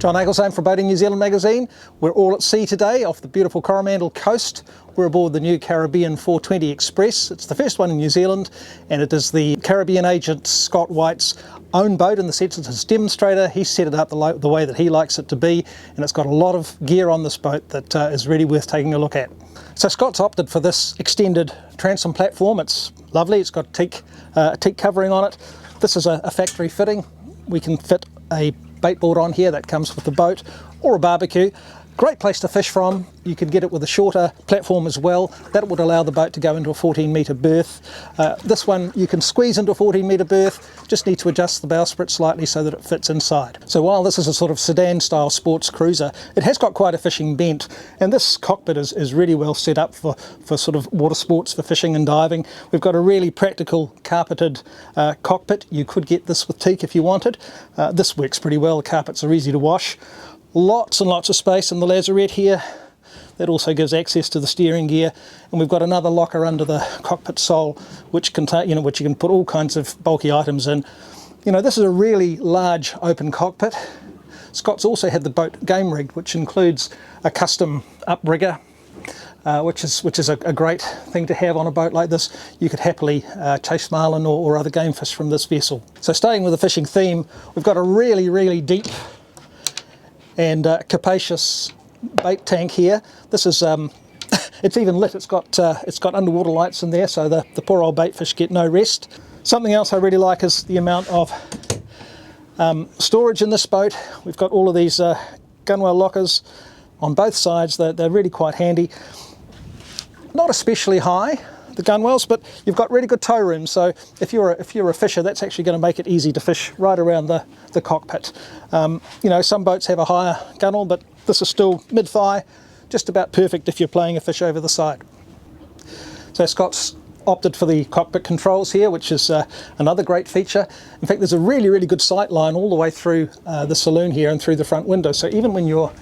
John Eichelsheim from Boating New Zealand magazine. We're all at sea today off the beautiful Coromandel coast. We're aboard the new Caribbean 420 Express. It's the first one in New Zealand, and it is the Caribbean agent Scott White's own boat in the sense it's his demonstrator. He set it up the way that he likes it to be, and it's got a lot of gear on this boat that is really worth taking a look at. So Scott's opted for this extended transom platform. It's lovely. It's got teak covering on it. This is a factory fitting. We can fit a bait board on here that comes with the boat, or a barbecue. Great place to fish from. You can get it with a shorter platform as well. That would allow the boat to go into a 14-metre berth. This one you can squeeze into a 14-metre berth, just need to adjust the bowsprit slightly so that it fits inside. So while this is a sort of sedan-style sports cruiser, it has got quite a fishing bent, and this cockpit is really well set up for sort of water sports, for fishing and diving. We've got a really practical carpeted cockpit. You could get this with teak if you wanted. This works pretty well. The carpets are easy to wash. Lots and lots of space in the lazarette here. That also gives access to the steering gear, and we've got another locker under the cockpit sole which contain, which you can put all kinds of bulky items in. This is a really large open cockpit. Scott's also had the boat game rigged, which includes a custom uprigger, which is a great thing to have on a boat like this. You could happily chase marlin or other game fish from this vessel. So staying with the fishing theme, we've got a really deep and capacious bait tank here. This is it's even lit. It's got underwater lights in there, so the poor old bait fish get no rest. Something else I really like is the amount of storage in this boat. We've got all of these gunwale lockers on both sides. They're really quite handy. Not especially high, the gunwales, but you've got really good tow room, so if you're a fisher, that's actually going to make it easy to fish right around the cockpit. Some boats have a higher gunwale, but this is still mid-thigh, just about perfect if you're playing a fish over the side. So Scott's opted for the cockpit controls here, which is another great feature. In fact, there's a really good sight line all the way through the saloon here and through the front window, so even when you're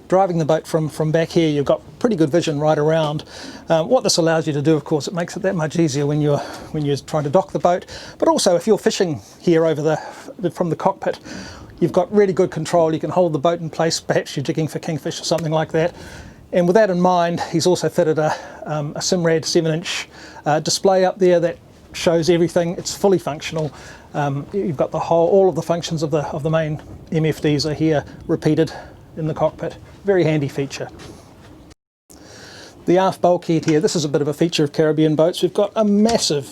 driving the boat from back here, you've got pretty good vision right around. What this allows you to do, of course, it makes it that much easier when you're trying to dock the boat, but also if you're fishing here from the cockpit, you've got really good control. You can hold the boat in place. Perhaps you're jigging for kingfish or something like that. And with that in mind, he's also fitted a Simrad 7-inch display up there that shows everything. It's fully functional. You've got all of the functions of the main MFDs are here repeated in the cockpit. Very handy feature. The aft bulkhead here, this is a bit of a feature of Caribbean boats. We've got a massive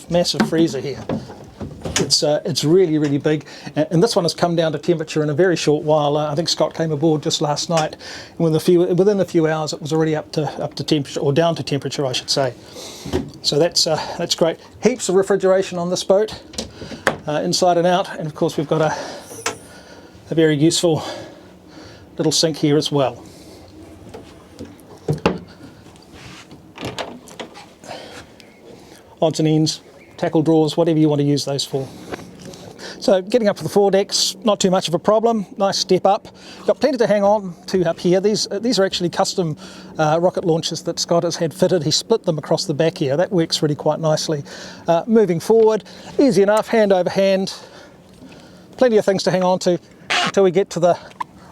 freezer here. It's really big, and this one has come down to temperature in a very short while. I think Scott came aboard just last night, and within a few hours it was already up to temperature, or down to temperature I should say. So that's great. Heaps of refrigeration on this boat, inside and out, and of course we've got a very useful little sink here as well. Odds and ends, tackle drawers, whatever you want to use those for. So getting up to the foredecks, not too much of a problem. Nice step up. Got plenty to hang on to up here. These are actually custom rocket launchers that Scott has had fitted. He split them across the back here. That works really quite nicely. Moving forward, easy enough, hand over hand. Plenty of things to hang on to until we get to the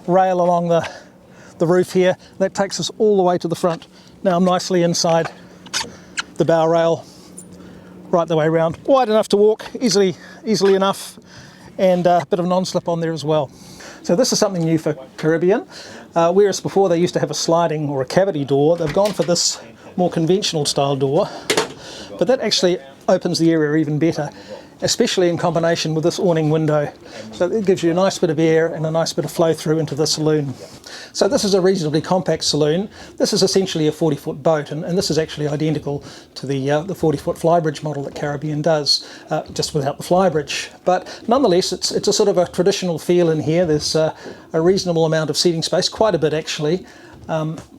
rail along the roof here. That takes us all the way to the front. Now I'm nicely inside the bow rail, right the way around. Wide enough to walk, easily enough, and a bit of non-slip on there as well. So this is something new for Caribbean. Whereas before they used to have a sliding or a cavity door, they've gone for this more conventional style door, but that actually opens the area even better, especially in combination with this awning window. So it gives you a nice bit of air and a nice bit of flow through into the saloon. So this is a reasonably compact saloon. This is essentially a 40-foot boat, and this is actually identical to the 40-foot flybridge model that Caribbean does, just without the flybridge. But nonetheless, it's a sort of a traditional feel in here. There's a reasonable amount of seating space, quite a bit actually.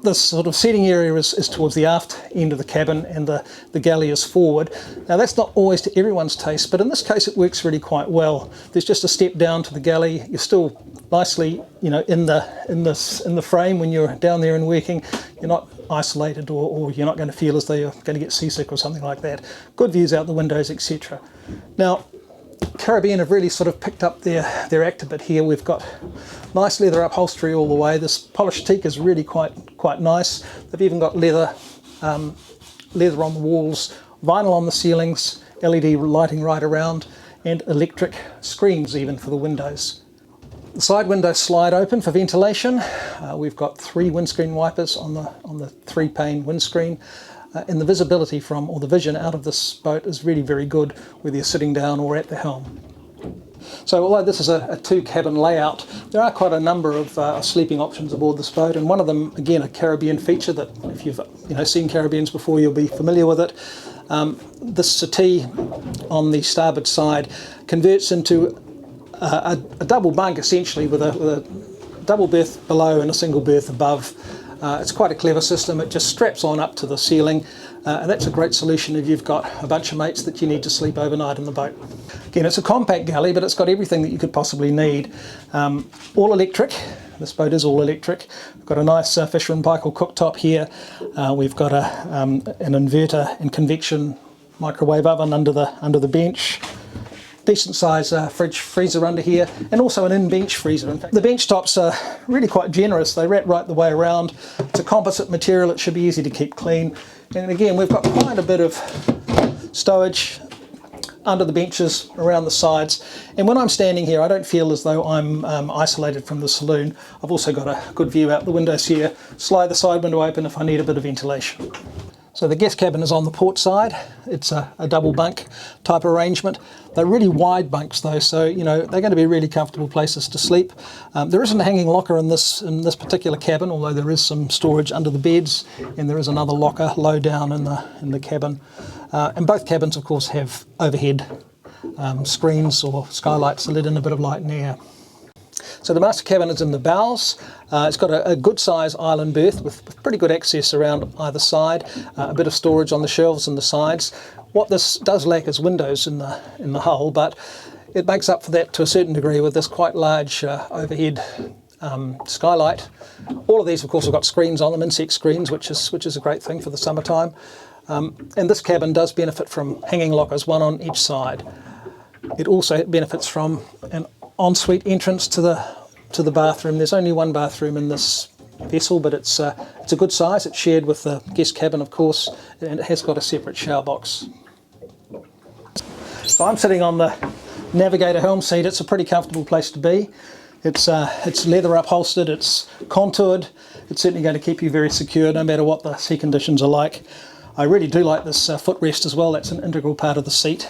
This sort of seating area is towards the aft end of the cabin, and the galley is forward. Now that's not always to everyone's taste, but in this case it works really quite well. There's just a step down to the galley. You're still nicely, in the frame when you're down there and working. You're not isolated, or you're not going to feel as though you're going to get seasick or something like that. Good views out the windows, etc. Now, Caribbean have really sort of picked up their act a bit here. We've got nice leather upholstery all the way. This polished teak is really quite nice. They've even got leather on the walls, vinyl on the ceilings, LED lighting right around, and electric screens even for the windows. The side windows slide open for ventilation. We've got 3 windscreen wipers on the 3-pane windscreen. And the visibility the vision out of this boat is really very good, whether you're sitting down or at the helm. So although this is a 2-cabin layout, there are quite a number of sleeping options aboard this boat, and one of them, again, a Caribbean feature that if you've seen Caribbeans before, you'll be familiar with it. This settee on the starboard side converts into a double bunk, essentially, with a double berth below and a single berth above. It's quite a clever system. It just straps on up to the ceiling, and that's a great solution if you've got a bunch of mates that you need to sleep overnight in the boat. Again, it's a compact galley, but it's got everything that you could possibly need. All electric. This boat is all electric. We've got a nice Fisher & Paykel cooktop here. We've got an inverter and convection microwave oven under the bench. Decent size fridge freezer under here, and also an in-bench freezer. In fact, the bench tops are really quite generous. They wrap right the way around. It's a composite material. It should be easy to keep clean. And again, we've got quite a bit of stowage under the benches, around the sides. And when I'm standing here, I don't feel as though I'm isolated from the saloon. I've also got a good view out the windows here. Slide the side window open if I need a bit of ventilation. So the guest cabin is on the port side. It's a double bunk type arrangement. They're really wide bunks though, so they're going to be really comfortable places to sleep. There isn't a hanging locker in this particular cabin, although there is some storage under the beds, and there is another locker low down in the cabin. And both cabins, of course, have overhead screens or skylights to let in a bit of light and air. So the master cabin is in the bows. It's got a good size island berth with pretty good access around either side, a bit of storage on the shelves and the sides. What this does lack is windows in the hull, but it makes up for that to a certain degree with this quite large overhead skylight. All of these, of course, have got screens on them, insect screens, which is a great thing for the summertime. And this cabin does benefit from hanging lockers, one on each side. It also benefits from an ensuite entrance to the bathroom. There's only one bathroom in this vessel, but it's a good size. It's shared with the guest cabin, of course, and it has got a separate shower box. So I'm sitting on the navigator helm seat. It's a pretty comfortable place to be. It's leather upholstered, it's contoured. It's certainly going to keep you very secure no matter what the sea conditions are like. I really do like this footrest as well. That's an integral part of the seat.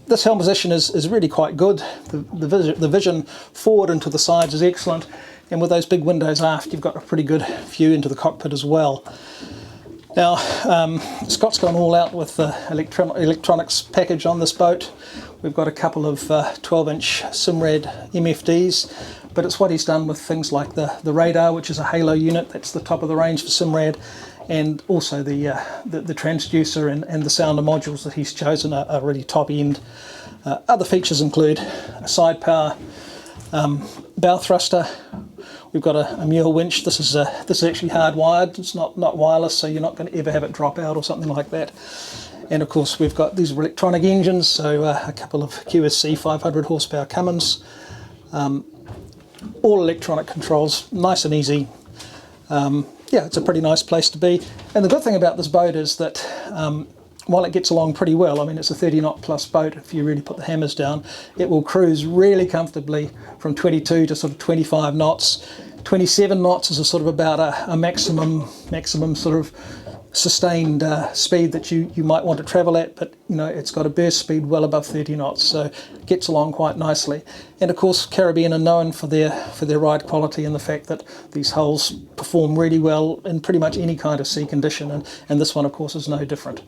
This helm position is really quite good. The vision forward and to the sides is excellent, and with those big windows aft, you've got a pretty good view into the cockpit as well. Now, Scott's gone all out with the electronics package on this boat. We've got a couple of 12-inch Simrad MFDs, but it's what he's done with things like the radar, which is a halo unit. That's the top of the range for Simrad. And also the transducer and the sounder modules that he's chosen are really top end. Other features include a side power bow thruster. We've got a mule winch. This is actually hardwired. It's not wireless, so you're not going to ever have it drop out or something like that. And of course we've got these electronic engines, so a couple of QSC 500 horsepower Cummins. All electronic controls, nice and easy. Yeah, it's a pretty nice place to be. And the good thing about this boat is that while it gets along pretty well, I mean, it's a 30 knot plus boat if you really put the hammers down, it will cruise really comfortably from 22 to sort of 25 knots. 27 knots is a sort of about a maximum sort of sustained speed that you might want to travel at, but it's got a burst speed well above 30 knots, so it gets along quite nicely. And of course Caribbean are known for their ride quality and the fact that these hulls perform really well in pretty much any kind of sea condition, and this one of course is no different.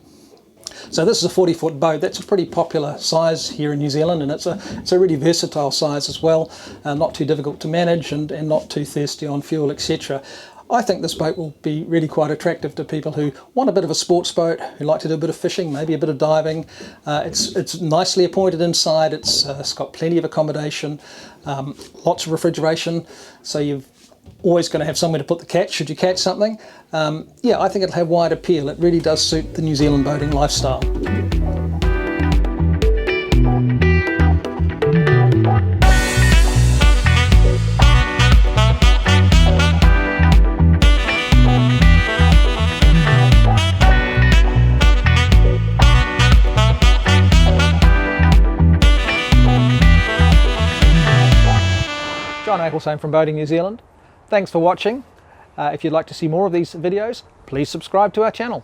So this is a 40-foot boat. That's a pretty popular size here in New Zealand, and it's a really versatile size as well, not too difficult to manage and not too thirsty on fuel, etc. I think this boat will be really quite attractive to people who want a bit of a sports boat, who like to do a bit of fishing, maybe a bit of diving. It's nicely appointed inside. It's got plenty of accommodation, lots of refrigeration, so you've always going to have somewhere to put the catch should you catch something. Yeah, I think it'll have wide appeal. It really does suit the New Zealand boating lifestyle. John Eichelsheim from Boating New Zealand. Thanks for watching. If you'd like to see more of these videos, please subscribe to our channel.